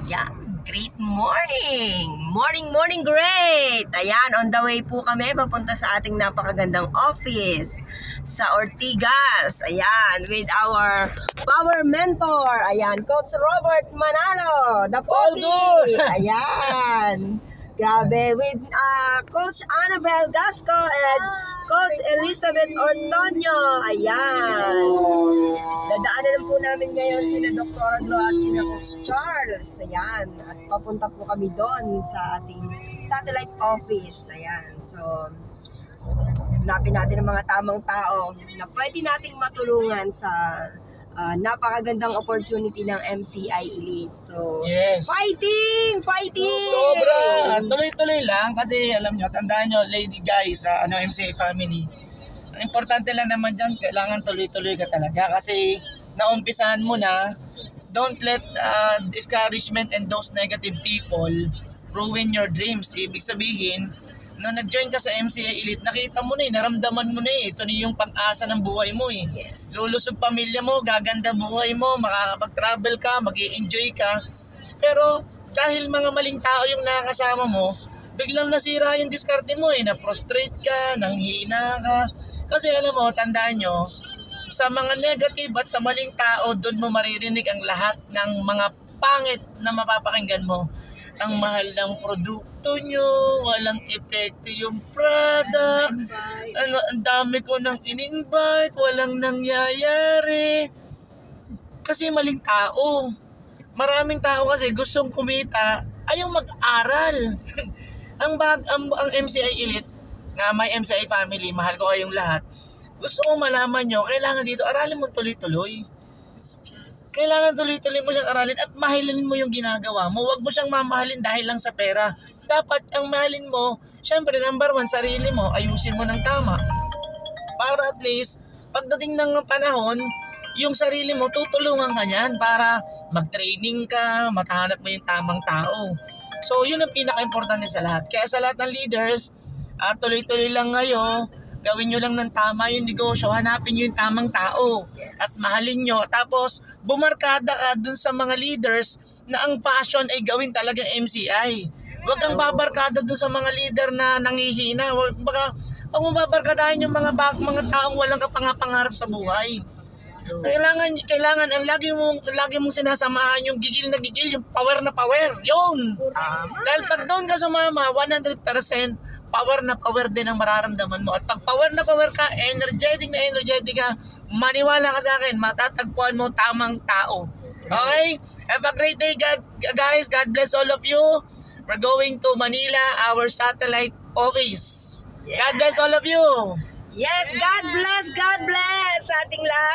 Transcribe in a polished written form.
Yeah, great morning! Morning, great! Ayan, on the way po kami papunta sa ating napakagandang office sa Ortigas. Ayan, with our power mentor. Ayan, Coach Robert Manalo, the Pogi. Ayan. Grabe, with Coach Annabel Gasco and Coach Elizabeth Ortonio. Ayan. Dadaanan po namin ngayon sina Dr. Glo at sina Coach Charles. Ayan. At papunta po kami doon sa ating satellite office. Ayan. So, hanapin natin ang mga tamang tao na pwede nating matulungan sa napakagandang opportunity ng MCI Elite. So, yes. Fighting! Sobra! Tuloy-tuloy lang kasi alam nyo, tandaan nyo, lady guys, MCI family. Ang importante lang naman dyan, kailangan tuloy-tuloy ka talaga kasi naumpisahan mo na, don't let discouragement and those negative people ruin your dreams. Ibig sabihin, nung nag-join ka sa MCI Elite, nakita mo na naramdaman mo na ito na yung pang-asa ng buhay mo Yes. Lulusog pamilya mo, gaganda buhay mo, makakapag-travel ka, mag-i-enjoy ka. Pero dahil mga maling tao yung nakakasama mo, biglang nasira yung diskarte mo na-frustrate ka, nanghina ka. Kasi alam mo, tandaan nyo, sa mga negative at sa maling tao, doon mo maririnig ang lahat ng mga pangit na mapapakinggan mo. Ang mahal ng produkto nyo, walang epekto yung product, ang dami ko nang in-invite, walang nangyayari. Kasi maling tao. Maraming tao kasi gustong kumita, ayaw mag-aral. ang MCI Elite, na may MCI family, mahal ko kayong lahat, gusto ko malaman nyo, kailangan dito, aralin mo tuloy-tuloy. Kailangan tuloy-tuloy mo siyang aralin at mahalin mo yung ginagawa mo. Huwag mo siyang mamahalin dahil lang sa pera. Dapat ang mahalin mo, syempre number one, sarili mo, ayusin mo ng tama. Para at least, pagdating ng panahon, yung sarili mo, tutulungan ka niyan para mag-training ka, matahanap mo yung tamang tao. So, yun ang pinaka-importante sa lahat. Kaya sa lahat ng leaders, tuloy-tuloy lang ngayon, gawin nyo lang ng tama yung negosyo, hanapin nyo yung tamang tao at mahalin nyo. Tapos, bumarkada ka dun sa mga leaders na ang passion ay gawin talaga MCI. Huwag kang babarkada dun sa mga leader na nangihina. Huwag mo babarkadahin yung mga taong walang kapangarap sa buhay. Kailangan ang lagi mong sinasamahan yung gigil na gigil, yung power na power. Yun. Dahil pag doon ka sumama, 100% power na power din ang mararamdaman mo. At pag power na power ka, energetic ka, maniwala ka sa akin, matatagpuan mo tamang tao. Okay? Have a great day, guys. God bless all of you. We're going to Manila, our satellite office. God bless all of you. Yes, God bless sa ating lahat.